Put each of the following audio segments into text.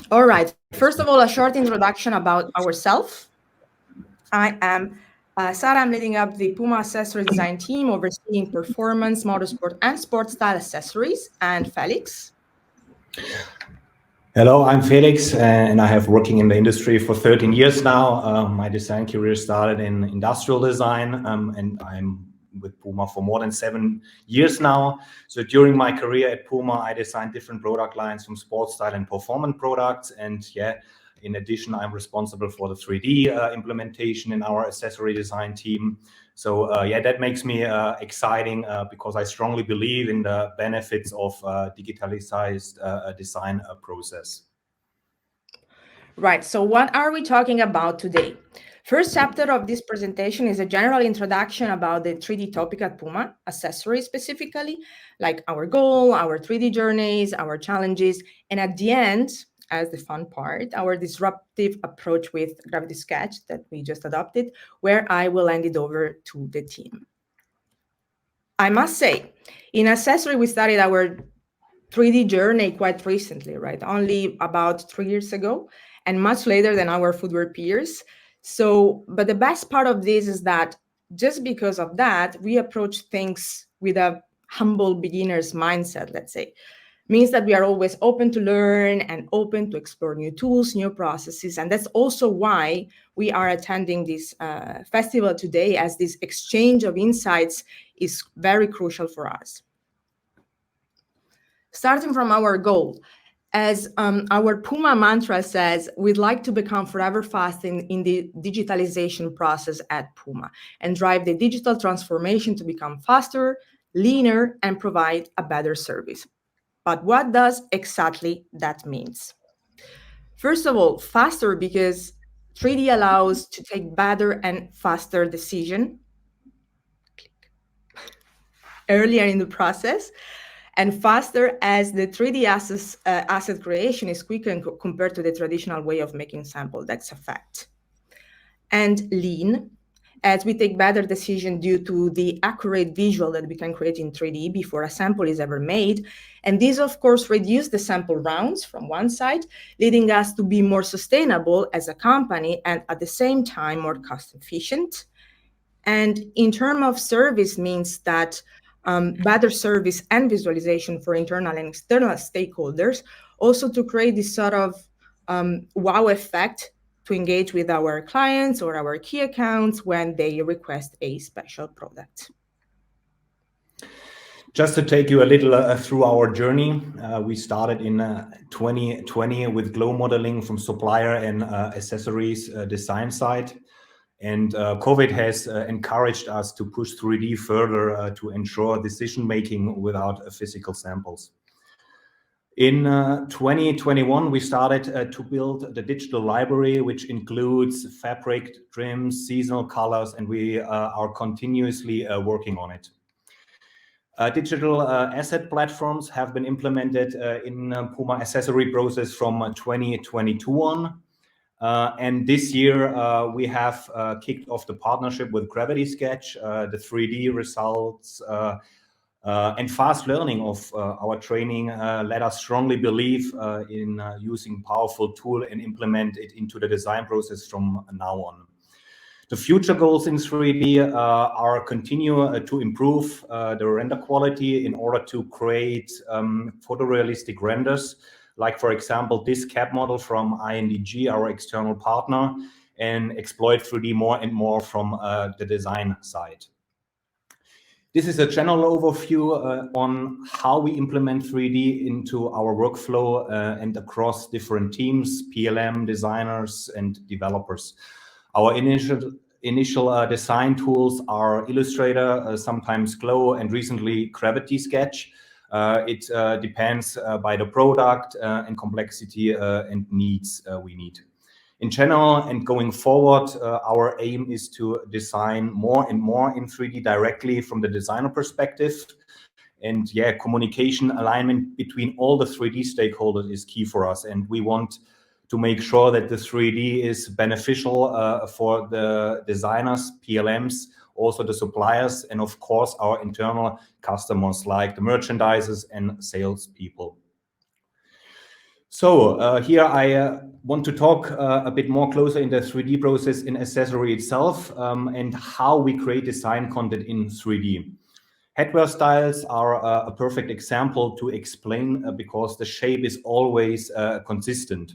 All right. First of all, a short introduction about ourselves. I am Sarah. I'm leading up the Puma accessory design team, overseeing performance, motorsport, and sports style accessories. And Felix. Hello, I'm Felix, and I have working in the industry for 13 years now. My design career started in industrial design, and I'm with Puma for more than 7 years now. So during my career at Puma, I designed different product lines from sports style and performance products. And in addition, I'm responsible for the 3D implementation in our accessory design team. So that makes me exciting because I strongly believe in the benefits of digitalized design process. Right. So what are we talking about today? First chapter of this presentation is a general introduction about the 3D topic at Puma, accessories specifically, like our goal, our 3D journeys, our challenges, and at the end, as the fun part, our disruptive approach with Gravity Sketch that we just adopted, where I will hand it over to the team. I must say, in accessory, we started our 3D journey quite recently, right? Only about 3 years ago, and much later than our footwear peers. So, but the best part of this is that just because of that, we approach things with a humble beginner's mindset, let's say. Means that we are always open to learn and open to explore new tools, new processes. And that's also why we are attending this festival today, as this exchange of insights is very crucial for us. Starting from our goal, as our Puma mantra says, we'd like to become forever fast in the digitalization process at Puma and drive the digital transformation to become faster, leaner, and provide a better service. But what does exactly that means? First of all, faster because 3D allows to take better and faster decision earlier in the process, and faster as the 3D asset creation is quicker compared to the traditional way of making sample. That's a fact. And lean, as we take better decision due to the accurate visual that we can create in 3D before a sample is ever made. And this, of course, reduce the sample rounds from one side, leading us to be more sustainable as a company and at the same time more cost efficient. And in terms of service means that better service and visualization for internal and external stakeholders, also to create this sort of wow effect to engage with our clients or our key accounts when they request a special product. Just to take you a little through our journey, we started in 2020 with glow modeling from supplier and accessories design side. And COVID has encouraged us to push 3D further to ensure decision-making without physical samples. In 2021, we started to build the digital library, which includes fabric, trims, seasonal colors, and we are continuously working on it. Digital asset platforms have been implemented in Puma accessory process from 2022 on. And this year, we have kicked off the partnership with Gravity Sketch. The 3D results and fast learning of our training let us strongly believe in using powerful tool and implement it into the design process from now on. The future goals in 3D are continue to improve the render quality in order to create photorealistic renders, like, for example, this cap model from INDG, our external partner, and exploit 3D more and more from the design side. This is a general overview on how we implement 3D into our workflow and across different teams, PLM, designers, and developers. Our initial design tools are Illustrator, sometimes Glow, and recently Gravity Sketch. It depends by the product and complexity and needs we need. In general and going forward, our aim is to design more and more in 3D directly from the designer perspective. And communication alignment between all the 3D stakeholders is key for us. And we want to make sure that the 3D is beneficial for the designers, PLMs, also the suppliers, and of course our internal customers like the merchandisers and salespeople. So here I want to talk a bit more closer in the 3D process in accessory itself and how we create design content in 3D. Headwear styles are a perfect example to explain because the shape is always consistent.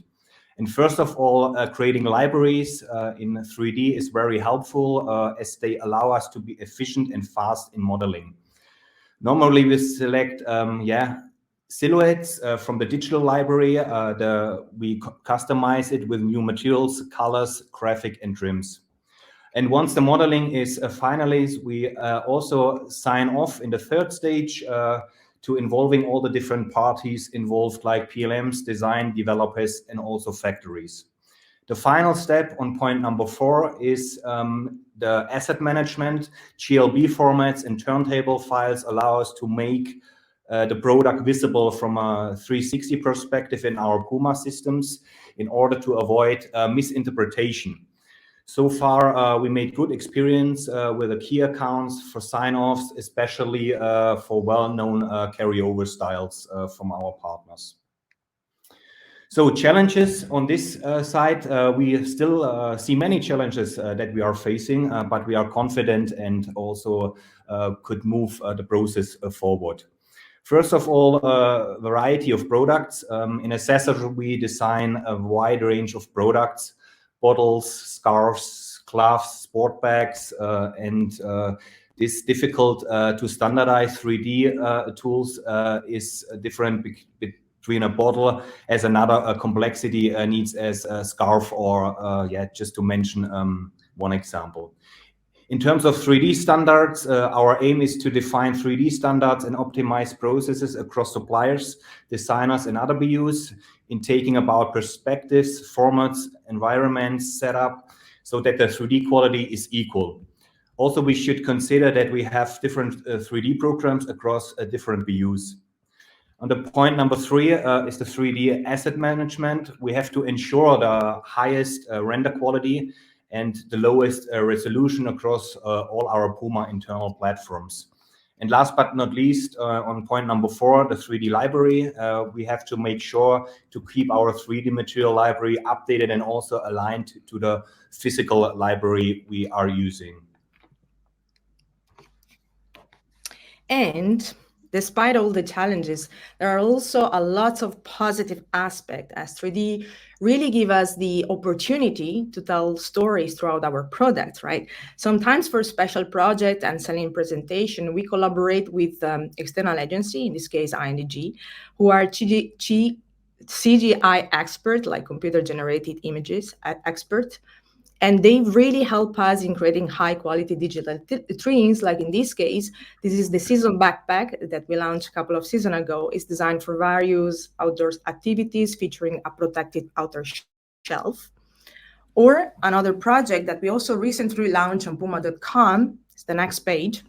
And first of all, creating libraries in 3D is very helpful as they allow us to be efficient and fast in modeling. Normally, we select silhouettes from the digital library. We customize it with new materials, colors, graphic, and trims. And once the modeling is finalized, we also sign off in the third stage to involving all the different parties involved, like PLMs, design developers, and also factories. The final step on point number 4 is the asset management. GLB formats and turntable files allow us to make the product visible from a 360 perspective in our Puma systems in order to avoid misinterpretation. So far, we made good experience with the key accounts for sign-offs, especially for well-known carryover styles from our partners. So challenges on this side, we still see many challenges that we are facing, but we are confident and also could move the process forward. First of all, variety of products. In accessory, we design a wide range of products, bottles, scarves, gloves, sport bags, and this difficult to standardize 3D tools is different between a bottle as another complexity needs as a scarf or just to mention one example. In terms of 3D standards, our aim is to define 3D standards and optimize processes across suppliers, designers, and other BUs in taking about perspectives, formats, environments, setup, so that the 3D quality is equal. Also, we should consider that we have different 3D programs across different BUs. Under point number 3 is the 3D asset management. We have to ensure the highest render quality and the lowest resolution across all our Puma internal platforms. And last but not least, on point number 4, the 3D library, we have to make sure to keep our 3D material library updated and also aligned to the physical library we are using. And despite all the challenges, there are also a lot of positive aspects as 3D really give us the opportunity to tell stories throughout our products, right? Sometimes for special project and selling presentation, we collaborate with external agency, in this case INDG, who are CGI expert, like computer generated images expert. And they really help us in creating high quality digital twins. Like in this case, this is the season backpack that we launched a couple of seasons ago. It's designed for various outdoors activities featuring a protected outer shelf. Or another project that we also recently launched on puma.com, it's the next page,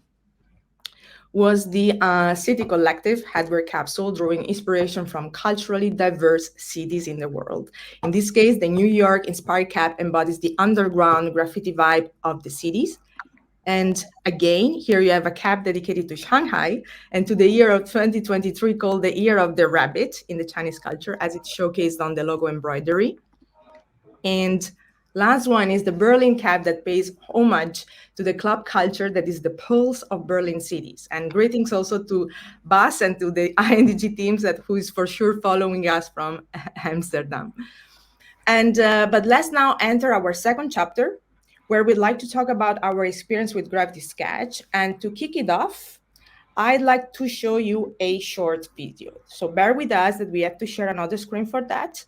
was the City Collective headwear capsule, drawing inspiration from culturally diverse cities in the world. In this case, the New York inspired cap embodies the underground graffiti vibe of the cities. And again, here you have a cap dedicated to Shanghai and to the year of 2023 called the Year of the Rabbit in the Chinese culture, as it's showcased on the logo embroidery. And last one is the Berlin cap that pays homage to the club culture that is the pulse of Berlin cities. And greetings also to Bas and to the INDG teams who is for sure following us from Amsterdam. And but let's now enter our second chapter, where we'd like to talk about our experience with Gravity Sketch. And to kick it off, I'd like to show you a short video. So bear with us that we have to share another screen for that.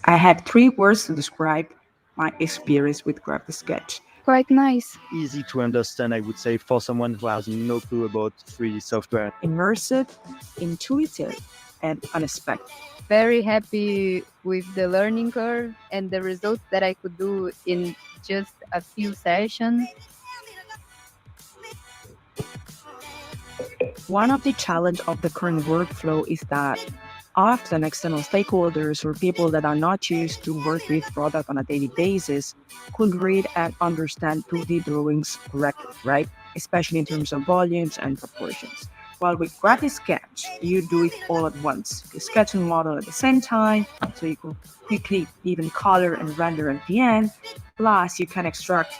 I have 3 words to describe my experience with Gravity Sketch. Quite nice. Easy to understand, I would say, for someone who has no clue about 3D software. Immersive, intuitive, and unexpected. Very happy with the learning curve and the results that I could do in just a few sessions. One of the challenges of the current workflow is that often external stakeholders or people that are not used to work with product on a daily basis could read and understand 2D drawings correctly, right? Especially in terms of volumes and proportions. While with Graphic Sketch, you do it all at once. You sketch and model at the same time, so you can quickly even color and render at the end. Plus, you can extract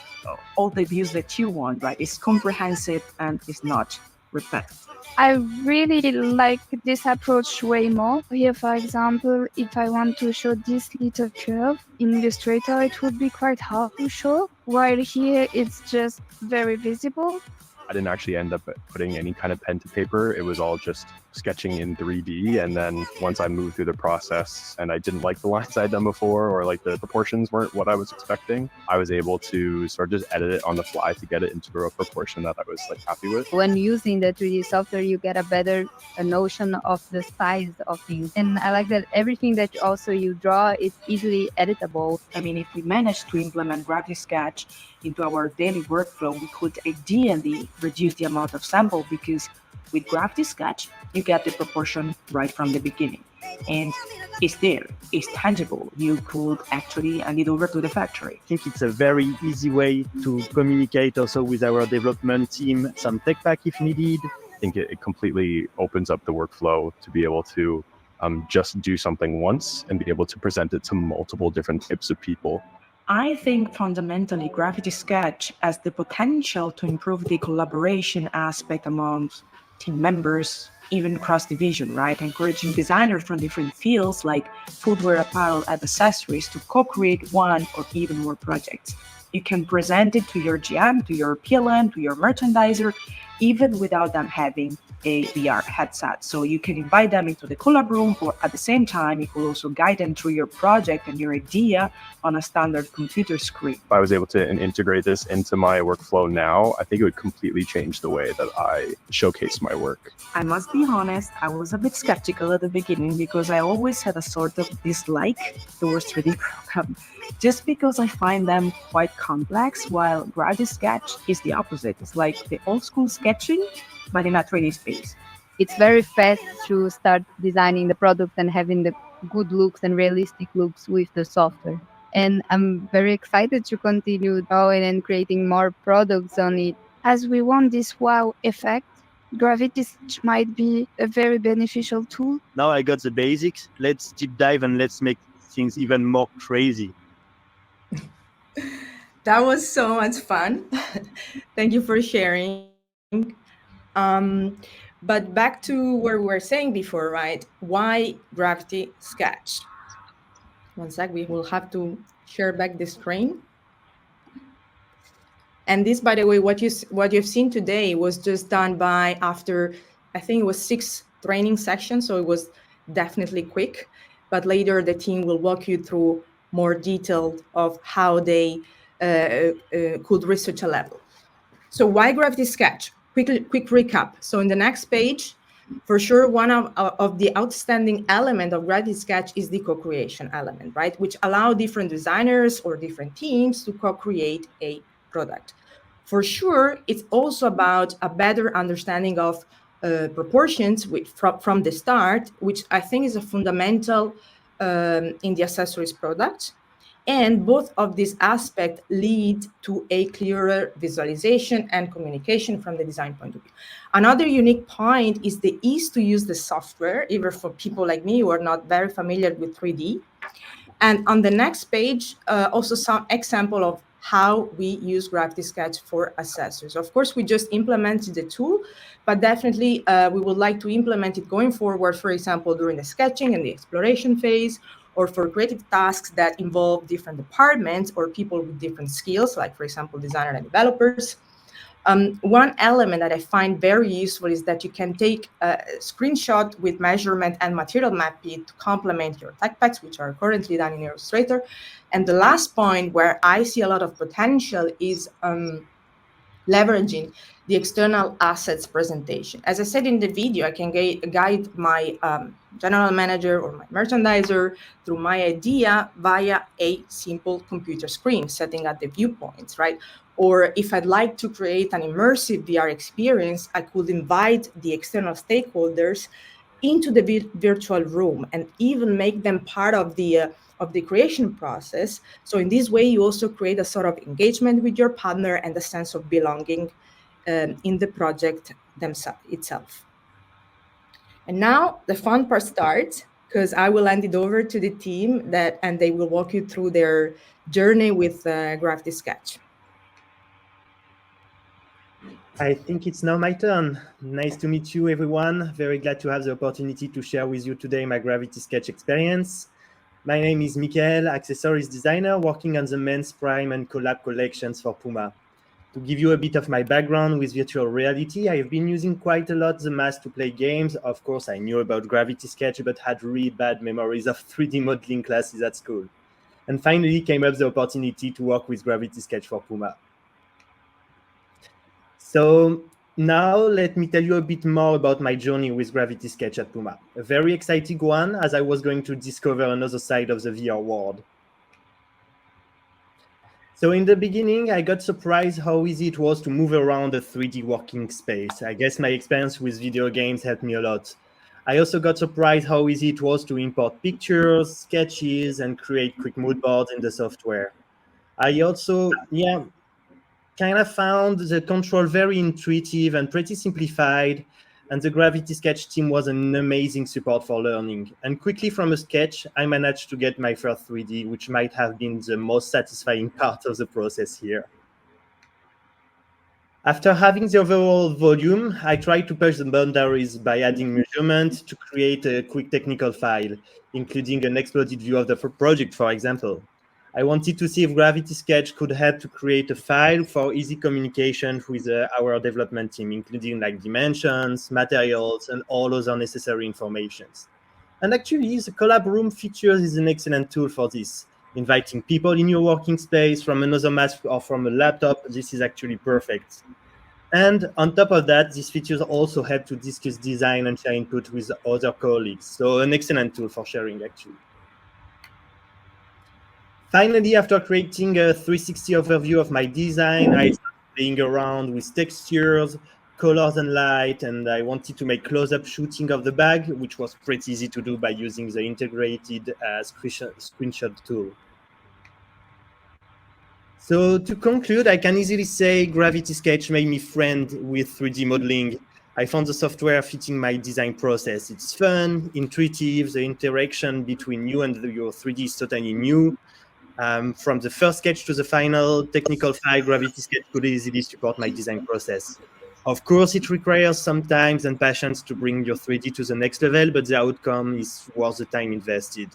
all the views that you want, right? It's comprehensive and it's not repetitive. I really like this approach way more. Here, for example, if I want to show this little curve in Illustrator, it would be quite hard to show, while here it's just very visible. I didn't actually end up putting any kind of pen to paper. It was all just sketching in 3D. And then once I moved through the process and I didn't like the lines I'd done before, or like the proportions weren't what I was expecting, I was able to sort of just edit it on the fly to get it into a proportion that I was like happy with. When using the 3D software, you get a better notion of the size of things. And I like that everything that also you draw is easily editable. I mean, if we manage to implement Graphic Sketch into our daily workflow, we could ideally reduce the amount of sample, because with Graphic Sketch, you get the proportion right from the beginning. And it's there, it's tangible. You could actually hand it over to the factory. I think it's a very easy way to communicate also with our development team, some tech pack if needed. I think it completely opens up the workflow to be able to just do something once and be able to present it to multiple different types of people. I think fundamentally Graphic Sketch has the potential to improve the collaboration aspect among team members, even cross-division, right? Encouraging designers from different fields like footwear, apparel, and accessories to co-create one or even more projects. You can present it to your GM, to your PLM, to your merchandiser, even without them having a VR headset. So you can invite them into the collab room, or at the same time, you will also guide them through your project and your idea on a standard computer screen. If I was able to integrate this into my workflow now, I think it would completely change the way that I showcase my work. I must be honest, I was a bit skeptical at the beginning because I always had a sort of dislike towards 3D programs, just because I find them quite complex, while Graphic Sketch is the opposite. It's like the old school sketching, but in a 3D space. It's very fast to start designing the product and having the good looks and realistic looks with the software. And I'm very excited to continue drawing and creating more products on it. As we want this wow effect, Gravity Sketch might be a very beneficial tool. Now I got the basics. Let's deep dive and let's make things even more crazy. That was so much fun. Thank you for sharing. But back to where we were saying before, right? Why Gravity Sketch? One sec, we will have to share back the screen. And this, by the way, what you've seen today was just done by after, I think it was 6 training sections, so it was definitely quick. But later the team will walk you through more detailed of how they could reach a level. So why Gravity Sketch? Quick recap. So in the next page, for sure, one of the outstanding element of Gravity Sketch is the co-creation element, right? Which allow different designers or different teams to co-create a product. For sure, it's also about a better understanding of proportions from the start, which I think is a fundamental in the accessories product. And both of these aspects lead to a clearer visualization and communication from the design point of view. Another unique point is the ease to use the software, even for people like me who are not very familiar with 3D. And on the next page, also some example of how we use Gravity Sketch for accessories. Of course, we just implemented the tool, but definitely we would like to implement it going forward, for example, during the sketching and the exploration phase, or for creative tasks that involve different departments or people with different skills, like, for example, designers and developers. One element that I find very useful is that you can take a screenshot with measurement and material mapping to complement your tech packs, which are currently done in Illustrator. And the last point where I see a lot of potential is leveraging the external assets presentation. As I said in the video, I can guide my general manager or my merchandiser through my idea via a simple computer screen, setting up the viewpoints, right? Or if I'd like to create an immersive VR experience, I could invite the external stakeholders into the virtual room and even make them part of the creation process. So in this way, you also create a sort of engagement with your partner and a sense of belonging in the project itself. And now the fun part starts, because I will hand it over to the team and they will walk you through their journey with Gravity Sketch. I think it's now my turn. Nice to meet you, everyone. Very glad to have the opportunity to share with you today my Gravity Sketch experience. My name is Michael, accessories designer working on the men's prime and collab collections for Puma. To give you a bit of my background with virtual reality, I've been using quite a lot the mask to play games. Of course, I knew about Gravity Sketch, but had really bad memories of 3D modeling classes at school. And finally came up the opportunity to work with Gravity Sketch for Puma. So now let me tell you a bit more about my journey with Gravity Sketch at Puma. A very exciting one, as I was going to discover another side of the VR world. So in the beginning, I got surprised how easy it was to move around a 3D working space. I guess my experience with video games helped me a lot. I also got surprised how easy it was to import pictures, sketches, and create quick mood boards in the software. I also, kind of found the control very intuitive and pretty simplified, and the Gravity Sketch team was an amazing support for learning. And quickly from a sketch, I managed to get my first 3D, which might have been the most satisfying part of the process here. After having the overall volume, I tried to push the boundaries by adding measurement to create a quick technical file, including an exploded view of the project, for example. I wanted to see if Gravity Sketch could help to create a file for easy communication with our development team, including like dimensions, materials, and all other necessary informations. And actually, the collab room features is an excellent tool for this. Inviting people in your working space from another mask or from a laptop, this is actually perfect. And on top of that, these features also help to discuss design and share input with other colleagues. So an excellent tool for sharing, actually. Finally, after creating a 360 overview of my design, I started playing around with textures, colors, and light, and I wanted to make close-up shooting of the bag, which was pretty easy to do by using the integrated screenshot tool. So to conclude, I can easily say Gravity Sketch made me friend with 3D modeling. I found the software fitting my design process. It's fun, intuitive, the interaction between you and your 3D is totally new. From the first sketch to the final technical file, Gravity Sketch could easily support my design process. Of course, it requires some time and patience to bring your 3D to the next level, but the outcome is worth the time invested.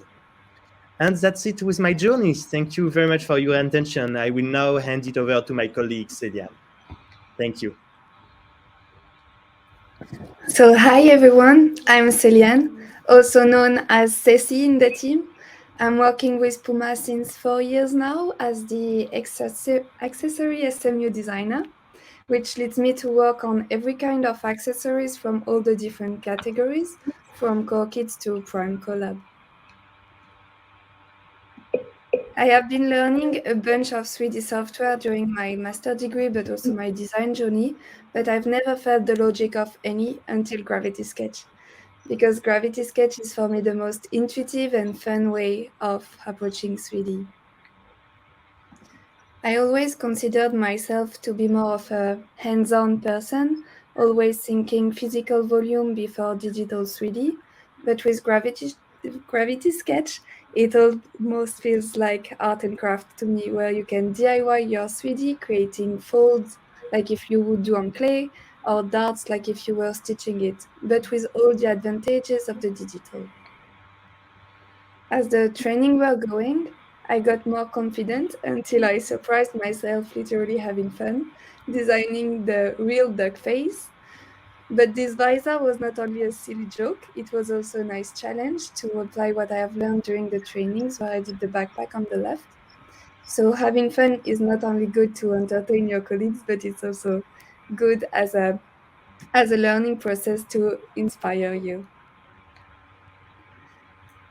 And that's it with my journey. Thank you very much for your attention. I will now hand it over to my colleague, Celian. Thank you. So hi everyone, I'm Celian, also known as Ceci in the team. I'm working with Puma since 4 years now as the accessory SMU designer, which leads me to work on every kind of accessories from all the different categories, from core kits to prime collab. I have been learning a bunch of 3D software during my master degree, but also my design journey, but I've never felt the logic of any until Gravity Sketch, because Gravity Sketch is for me the most intuitive and fun way of approaching 3D. I always considered myself to be more of a hands-on person, always thinking physical volume before digital 3D, but with Gravity Sketch, it almost feels like art and craft to me, where you can DIY your 3D, creating folds like if you would do on clay, or darts like if you were stitching it, but with all the advantages of the digital. As the training were going, I got more confident until I surprised myself literally having fun, designing the real duck face. But this visor was not only a silly joke, it was also a nice challenge to apply what I have learned during the trainings where I did the backpack on the left. So having fun is not only good to entertain your colleagues, but it's also good as a learning process to inspire you.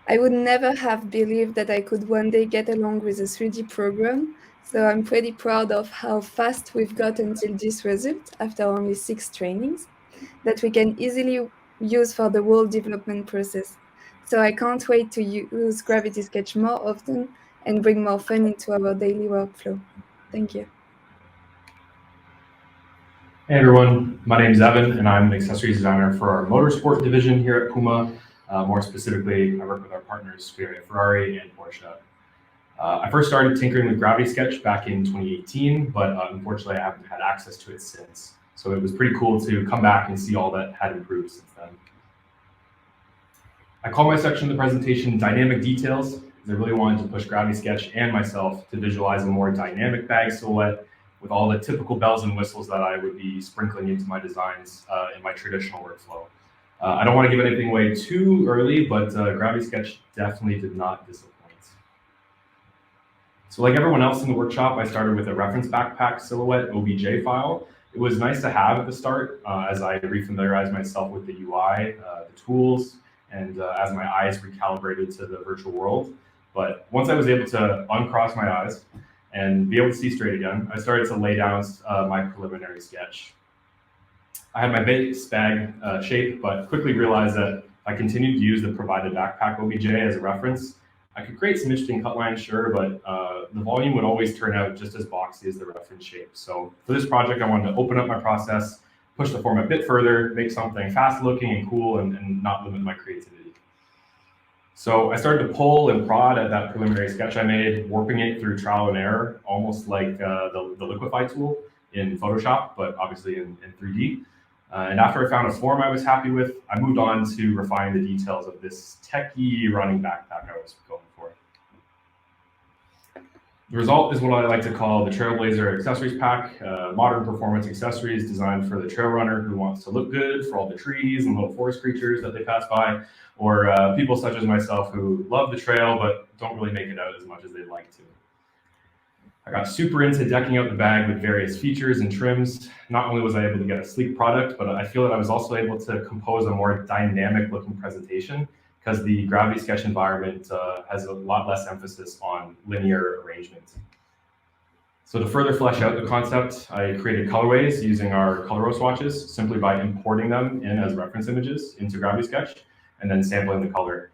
I would never have believed that I could one day get along with a 3D program, so I'm pretty proud of how fast we've got until this result after only 6 trainings, that we can easily use for the whole development process. So I can't wait to use Gravity Sketch more often and bring more fun into our daily workflow. Thank you. Hey everyone, my name is Evan and I'm an accessories designer for our motorsport division here at Puma. More specifically, I work with our partners Ferrari and Porsche. I first started tinkering with Gravity Sketch back in 2018, but unfortunately I haven't had access to it since. So it was pretty cool to come back and see all that had improved since then. I call my section of the presentation Dynamic Details, because I really wanted to push Gravity Sketch and myself to visualize a more dynamic bag silhouette with all the typical bells and whistles that I would be sprinkling into my designs in my traditional workflow. I don't want to give anything away too early, but Gravity Sketch definitely did not disappoint. So like everyone else in the workshop, I started with a reference backpack silhouette OBJ file. It was nice to have at the start as I refamiliarized myself with the UI, the tools, and as my eyes recalibrated to the virtual world. But once I was able to uncross my eyes and be able to see straight again, I started to lay down my preliminary sketch. I had my base bag shape, but quickly realized that if I continued to use the provided backpack OBJ as a reference, I could create some interesting cut lines, sure, but the volume would always turn out just as boxy as the reference shape. So for this project, I wanted to open up my process, push the form a bit further, make something fast looking and cool and not limit my creativity. So I started to pull and prod at that preliminary sketch I made, warping it through trial and error, almost like the liquify tool in Photoshop, but obviously in 3D. And after I found a form I was happy with, I moved on to refine the details of this techie running backpack I was going for. The result is what I like to call the Trailblazer accessories pack, modern performance accessories designed for the trail runner who wants to look good for all the trees and little forest creatures that they pass by, or people such as myself who love the trail but don't really make it out as much as they'd like to. I got super into decking out the bag with various features and trims. Not only was I able to get a sleek product, but I feel that I was also able to compose a more dynamic looking presentation because the Gravity Sketch environment has a lot less emphasis on linear arrangement. So to further flesh out the concept, I created colorways using our color swatches simply by importing them in as reference images into Gravity Sketch and then sampling the color.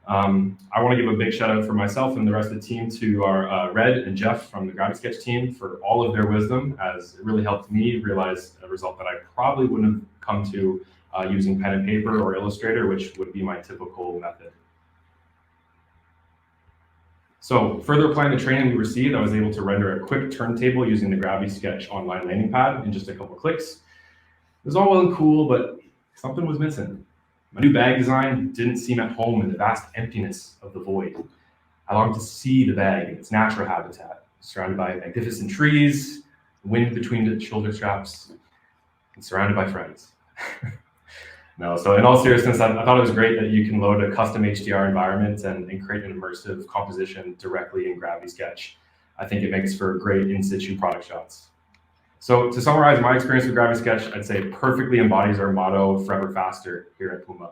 I want to give a big shout out for myself and the rest of the team to our Red and Jeff from the Gravity Sketch team for all of their wisdom, as it really helped me realize a result that I probably wouldn't have come to using pen and paper or Illustrator, which would be my typical method. So further applying the training we received, I was able to render a quick turntable using the Gravity Sketch online landing pad in just a couple clicks. It was all well and cool, but something was missing. My new bag design didn't seem at home in the vast emptiness of the void. I longed to see the bag in its natural habitat, surrounded by magnificent trees, wind between the shoulder straps, and surrounded by friends. No, so in all seriousness, I thought it was great that you can load a custom HDR environment and create an immersive composition directly in Gravity Sketch. I think it makes for great in-situ product shots. So to summarize my experience with Gravity Sketch, I'd say it perfectly embodies our motto, forever faster, here at Puma.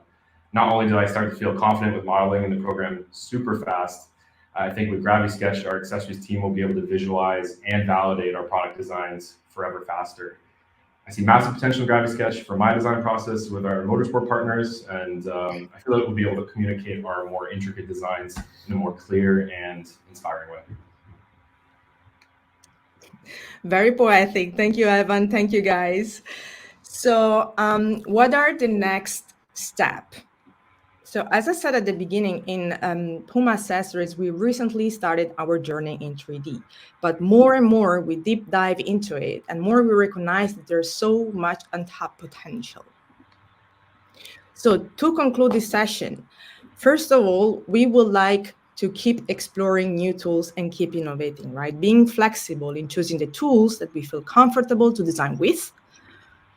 Not only did I start to feel confident with modeling in the program super fast, I think with Gravity Sketch, our accessories team will be able to visualize and validate our product designs forever faster. I see massive potential in Gravity Sketch for my design process with our motorsport partners, and I feel like we'll be able to communicate our more intricate designs in a more clear and inspiring way. Very poetic. Thank you, Evan. Thank you, guys. So what are the next steps? So as I said at the beginning, in Puma Accessories, we recently started our journey in 3D. But more and more, we deep dive into it, and more we recognize that there's so much untapped potential. So to conclude this session, first of all, we would like to keep exploring new tools and keep innovating, right? Being flexible in choosing the tools that we feel comfortable to design with.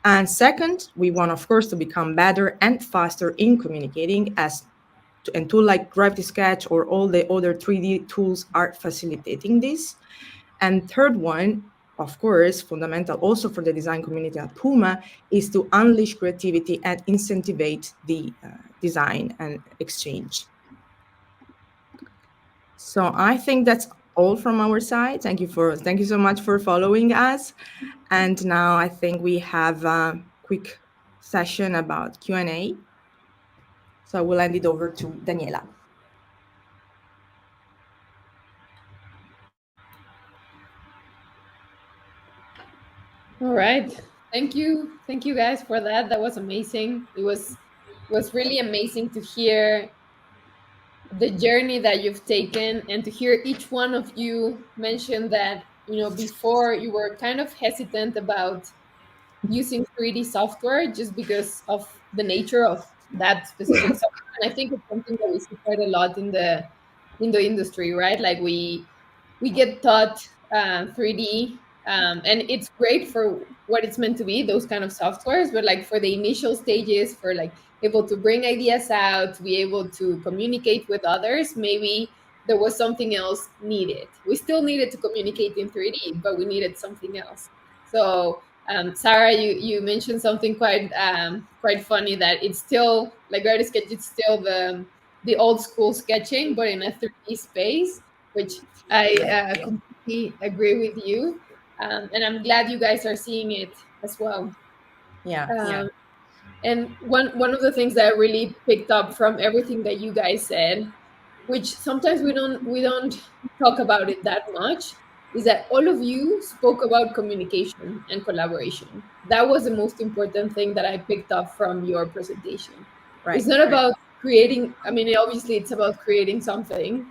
And second, we want, of course, to become better and faster in communicating, and tools like Gravity Sketch or all the other 3D tools are facilitating this. And third one, of course, fundamental also for the design community at Puma, is to unleash creativity and incentivize the design and exchange. So I think that's all from our side. Thank you so much for following us. And now I think we have a quick session about Q&A. So I will hand it over to Daniela. All right. Thank you. Thank you guys for that. That was amazing. It was really amazing to hear the journey that you've taken and to hear each one of you mention that, before you were kind of hesitant about using 3D software just because of the nature of that specific software. And I think it's something that we see quite a lot in the industry, right? Like we get taught 3D, and it's great for what it's meant to be, those kind of softwares, but like for the initial stages, for like able to bring ideas out, to be able to communicate with others, maybe there was something else needed. We still needed to communicate in 3D, but we needed something else. So Sarah, you mentioned something quite funny, that it's still like Gravity Sketch. It's still the old school sketching, but in a 3D space, which I completely agree with you, and I'm glad you guys are seeing it as well. Yeah. And one of the things that I really picked up from everything that you guys said, which sometimes we don't talk about it that much, is that all of you spoke about communication and collaboration. That was the most important thing that I picked up from your presentation. Right. It's not about creating, I mean, obviously it's about creating something,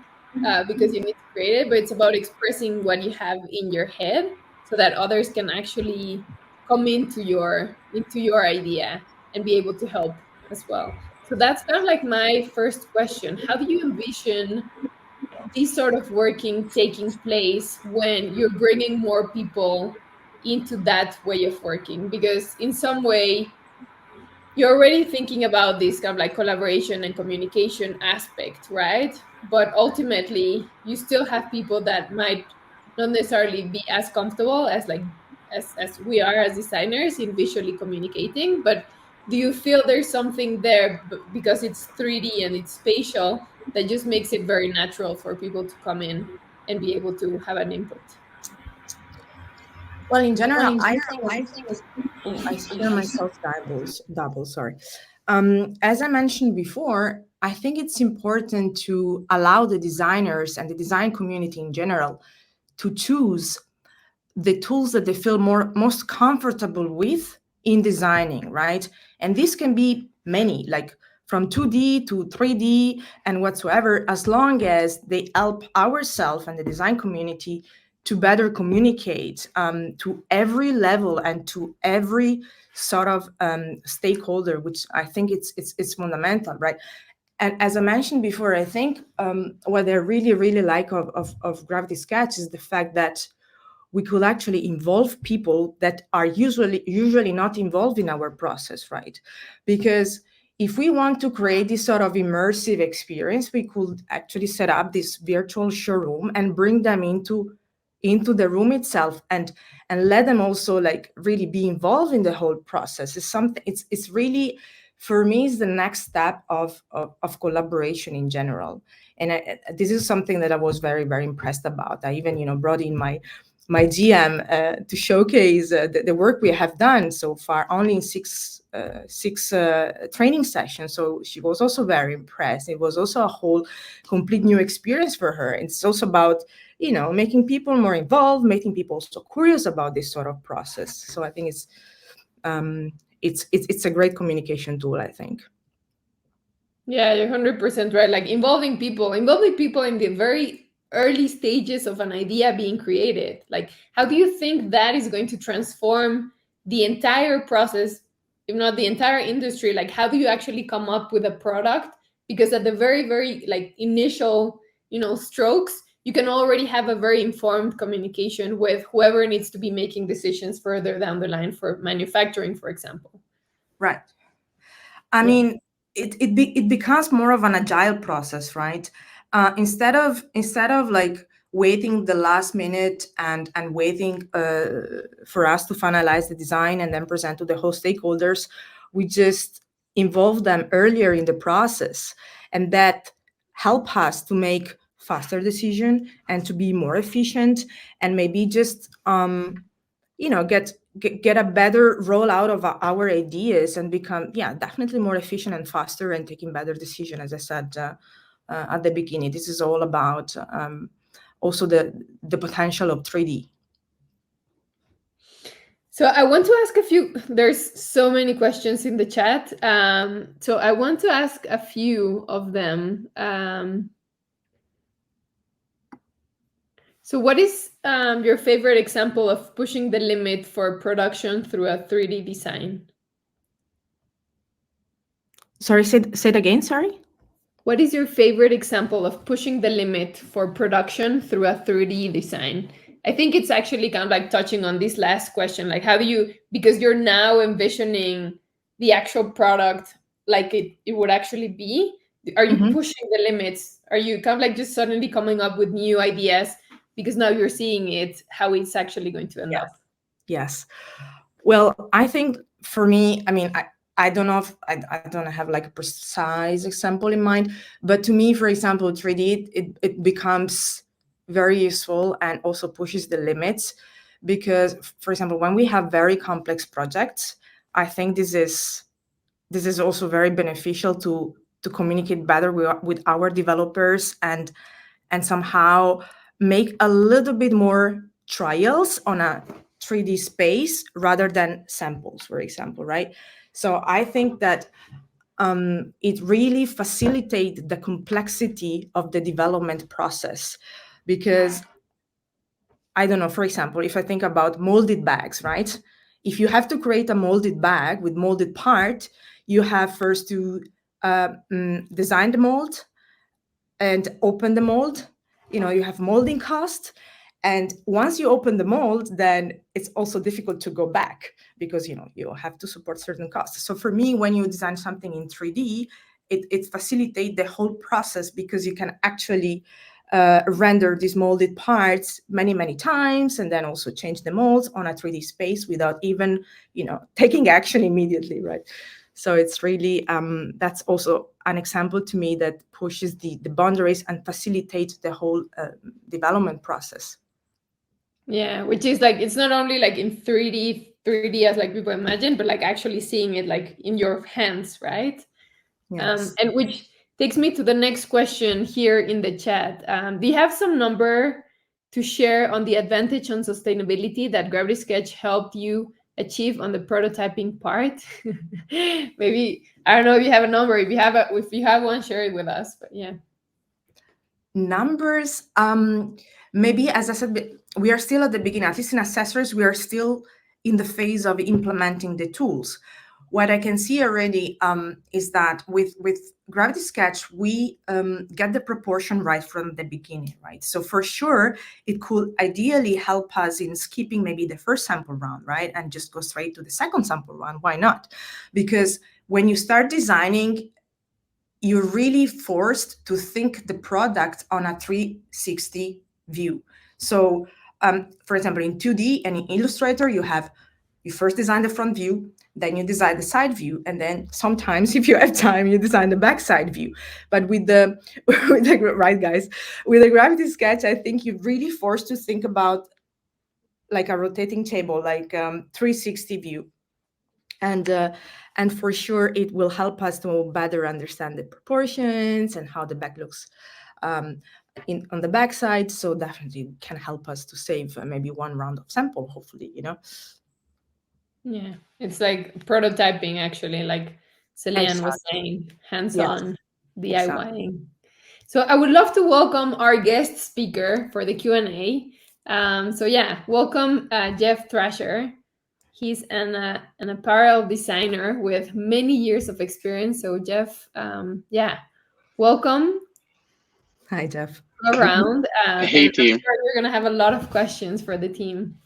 because you need to create it, but it's about expressing what you have in your head so that others can actually come into your idea and be able to help as well. So that's kind of like my first question. How do you envision this sort of working taking place when you're bringing more people into that way of working? Because in some way, you're already thinking about this kind of like collaboration and communication aspect, right? But ultimately, you still have people that might not necessarily be as comfortable as like as we are as designers in visually communicating. But do you feel there's something there because it's 3D and it's spatial that just makes it very natural for people to come in and be able to have an input? Well, in general, I think I hear myself double. Sorry. As I mentioned before, I think it's important to allow the designers and the design community in general to choose the tools that they feel most comfortable with in designing, right? And this can be many, like from 2D to 3D and whatsoever, as long as they help ourselves and the design community to better communicate to every level and to every sort of stakeholder, which I think it's fundamental, right? And as I mentioned before, I think what I really like of Gravity Sketch is the fact that we could actually involve people that are usually not involved in our process, right? Because if we want to create this sort of immersive experience, we could actually set up this virtual showroom and bring them into the room itself and let them also like really be involved in the whole process. It's really, for me, is the next step of collaboration in general. And this is something that I was very impressed about. I even brought in my GM to showcase the work we have done so far, only in six training sessions. So she was also very impressed. It was also a whole complete new experience for her. It's also about making people more involved, making people so curious about this sort of process. So I think it's a great communication tool, I think. Yeah, you're 100% right. Like involving people in the very early stages of an idea being created. Like, how do you think that is going to transform the entire process, if not the entire industry? Like, how do you actually come up with a product? Because at the very like initial, strokes, you can already have a very informed communication with whoever needs to be making decisions further down the line for manufacturing, for example. Right. I mean, it becomes more of an agile process, right? Instead of like waiting the last minute and waiting for us to finalize the design and then present to the whole stakeholders, we just involve them earlier in the process, and that help us to make faster decision and to be more efficient, and maybe just get a better rollout of our ideas and become definitely more efficient and faster and taking better decision. As I said at the beginning, this is all about also the potential of 3D. So I want to ask a few, there's so many questions in the chat. So I want to ask a few of them. So what is your favorite example of pushing the limit for production through a 3D design? Sorry, say it again, sorry. What is your favorite example of pushing the limit for production through a 3D design? I think it's actually kind of like touching on this last question, like how do you, because you're now envisioning the actual product like it would actually be. Are you pushing the limits? Are you kind of like just suddenly coming up with new ideas because now you're seeing it, how it's actually going to end up? Yes. Well, I think for me, I mean, I don't know if I don't have like a precise example in mind, but to me, for example, 3D, it becomes very useful and also pushes the limits because, for example, when we have very complex projects, I think this is also very beneficial to communicate better with our developers and somehow make a little bit more trials on a 3D space rather than samples, for example, right? So I think that it really facilitates the complexity of the development process because, I don't know, for example, if I think about molded bags, right? If you have to create a molded bag with molded part, you have first to design the mold and open the mold. You have molding cost. And once you open the mold, then it's also difficult to go back because, you have to support certain costs. So for me, when you design something in 3D, it facilitates the whole process because you can actually render these molded parts many, many times and then also change the molds on a 3D space without even, taking action immediately, right? So it's really, that's also an example to me that pushes the boundaries and facilitates the whole development process. Yeah, which is like, it's not only like in 3D as like people imagine, but like actually seeing it like in your hands, right? Yes. And which takes me to the next question here in the chat. Do you have some number to share on the advantage on sustainability that Gravity Sketch helped you achieve on the prototyping part? Maybe, I don't know if you have a number. If you have one, share it with us. But yeah. Numbers, maybe, as I said, we are still at the beginning. At least in accessories, we are still in the phase of implementing the tools. What I can see already is that with Gravity Sketch, we get the proportion right from the beginning, right? So for sure, it could ideally help us in skipping maybe the first sample round, right? And just go straight to the second sample round. Why not? Because when you start designing, you're really forced to think the product on a 360 view. So, for example, in 2D and in Illustrator, you first design the front view, then you design the side view, and then sometimes, if you have time, you design the backside view. But with the right, guys, with the Gravity Sketch, I think you're really forced to think about like a rotating table, like 360 view. And for sure, it will help us to better understand the proportions and how the back looks on the backside. So definitely can help us to save maybe one round of sample, hopefully, Yeah, it's like prototyping, actually, like Celine was saying, hands-on DIYing. So I would love to welcome our guest speaker for the Q&A. So yeah, welcome Jeff Thrasher. He's an apparel designer with many years of experience. So Jeff, yeah, welcome. Hi, Jeff. Around. Hey, team. I'm sure you're gonna have a lot of questions for the team.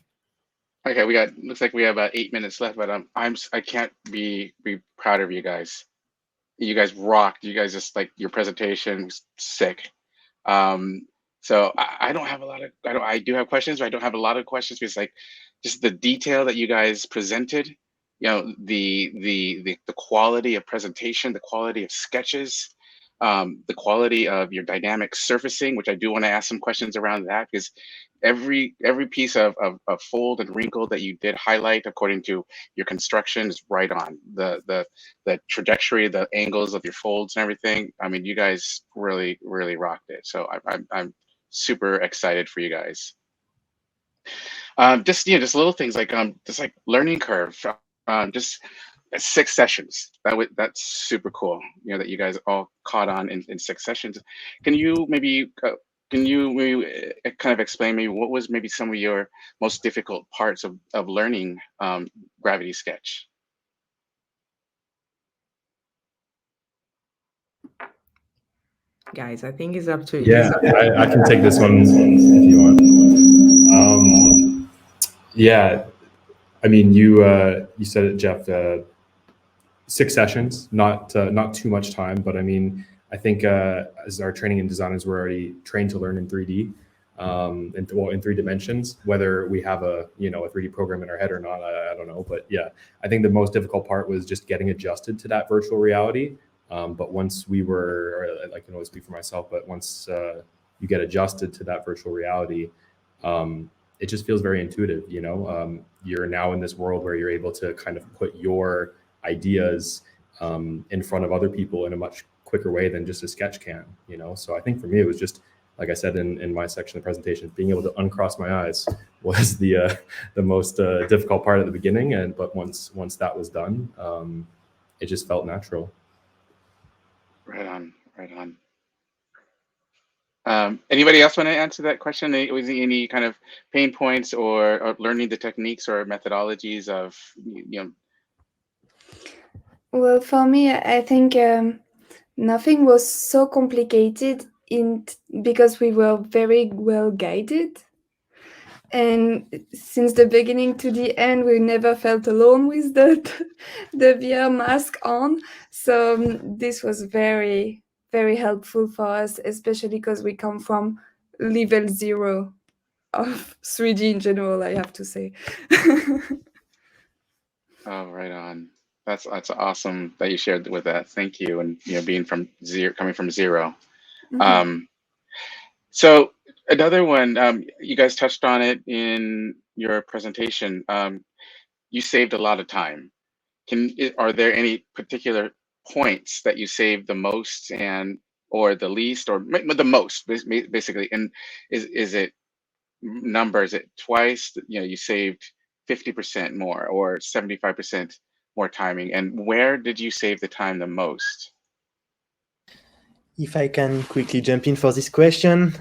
Okay, looks like we have about 8 minutes left, but I can't be prouder of you guys. You guys rocked. You guys just, like, your presentation was sick. So I don't have a lot of, I do have questions, but I don't have a lot of questions because, like, just the detail that you guys presented, the quality of presentation, the quality of sketches, the quality of your dynamic surfacing, which I do want to ask some questions around that, because every piece of fold and wrinkle that you did highlight according to your construction is right on. The trajectory, the angles of your folds and everything. I mean, you guys really rocked it. So I'm super excited for you guys. Just little things like just like learning curve, just 6 sessions. That's super cool. That you guys all caught on in 6 sessions. Can you maybe kind of explain maybe what was maybe some of your most difficult parts of learning Gravity Sketch? Guys, I think it's up to you. Yeah, I can take this one if you want. Yeah, I mean, you said it, Jeff. 6 sessions, not too much time, but I mean, I think as our training and designers, we're already trained to learn in 3D, in 3 dimensions. Whether we have a 3D program in our head or not, I don't know. But yeah, I think the most difficult part was just getting adjusted to that virtual reality. But once we were, or I can always speak for myself, but once you get adjusted to that virtual reality, it just feels very intuitive. You're now in this world where you're able to kind of put your ideas in front of other people in a much quicker way than just a sketch can. So I think for me, it was just, like I said in my section of the presentation, being able to uncross my eyes was the most difficult part at the beginning. But once that was done, it just felt natural. Right on. Anybody else want to answer that question? Was there any kind of pain points or learning the techniques or methodologies of Well, for me, I think nothing was so complicated because we were very well guided. And since the beginning to the end, we never felt alone with the VR mask on. So this was very, very helpful for us, especially because we come from level 0 of 3D in general, I have to say. Oh, right on. That's awesome that you shared with that. Thank you. And being from coming from 0. Mm-hmm. So another one, you guys touched on it in your presentation. You saved a lot of time. Are there any particular points that you saved the most or the least, or the most basically? And is it numbers? Is it twice? You saved 50% more or 75% more timing? And where did you save the time the most? If I can quickly jump in for this question,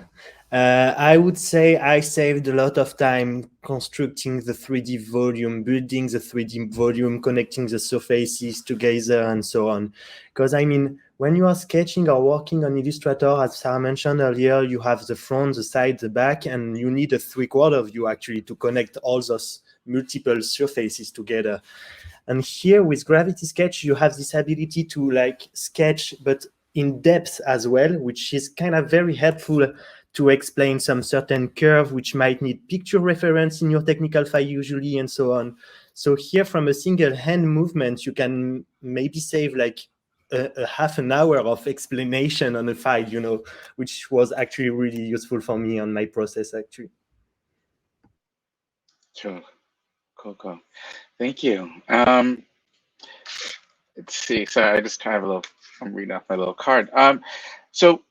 I would say I saved a lot of time constructing the 3D volume, building the 3D volume, connecting the surfaces together and so on. Because I mean, when you are sketching or working on Illustrator, as Sarah mentioned earlier, you have the front, the side, the back, and you need a 3/4 view actually to connect all those multiple surfaces together. And here with Gravity Sketch, you have this ability to like sketch, but in depth as well, which is kind of very helpful to explain some certain curve, which might need picture reference in your technical file usually, and so on. So here from a single hand movement, you can maybe save like a half an hour of explanation on a file, which was actually really useful for me on my process actually. Sure. Cool. Thank you. Let's see. So I just kind of I'm reading off my little card. So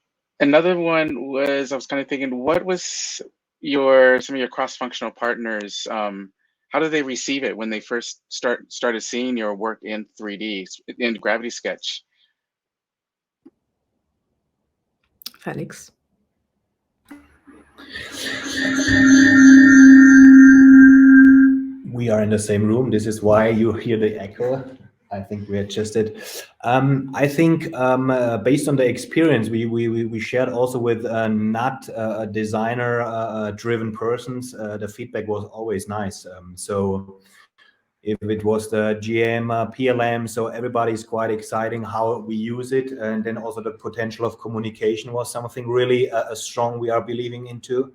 another one was, I was kind of thinking, what was some of your cross-functional partners? How did they receive it when they first started seeing your work in 3D in Gravity Sketch? Felix. We are in the same room. This is why you hear the echo. I think we adjusted. I think based on the experience we shared also with not designer-driven persons, the feedback was always nice. So if it was the GM, PLM, so everybody's quite exciting how we use it, and then also the potential of communication was something really strong we are believing into.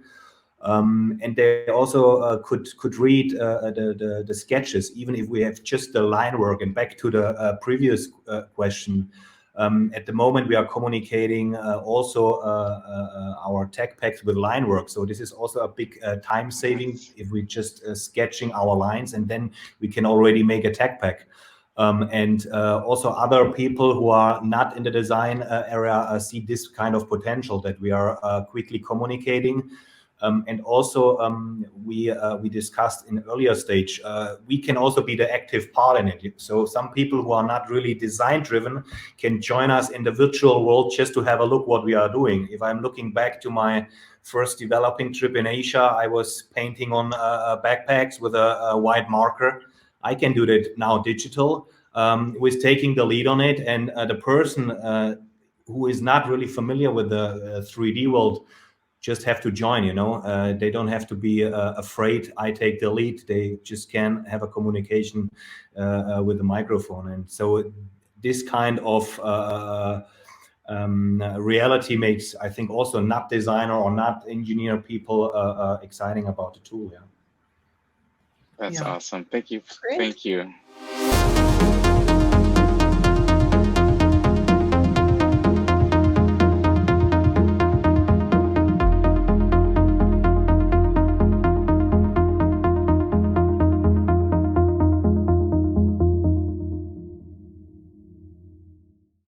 And they also could read the sketches, even if we have just the line work. And back to the previous question, At the moment, we are communicating also our tech packs with line work. So this is also a big time saving if we just sketching our lines, and then we can already make a tech pack. And also other people who are not in the design area see this kind of potential that we are quickly communicating. And also we discussed in earlier stage, we can also be the active part in it. So some people who are not really design driven can join us in the virtual world just to have a look what we are doing. If I'm looking back to my first developing trip in Asia, I was painting on backpacks with a white marker. I can do that now digital, with taking the lead on it, and the person who is not really familiar with the 3D world just have to join, you know. They don't have to be afraid I take the lead. They just can have a communication with the microphone. And so this kind of reality makes, I think, also not designer or not engineer people exciting about the tool. Yeah. That's Yeah. awesome. Thank you. Great. Thank you.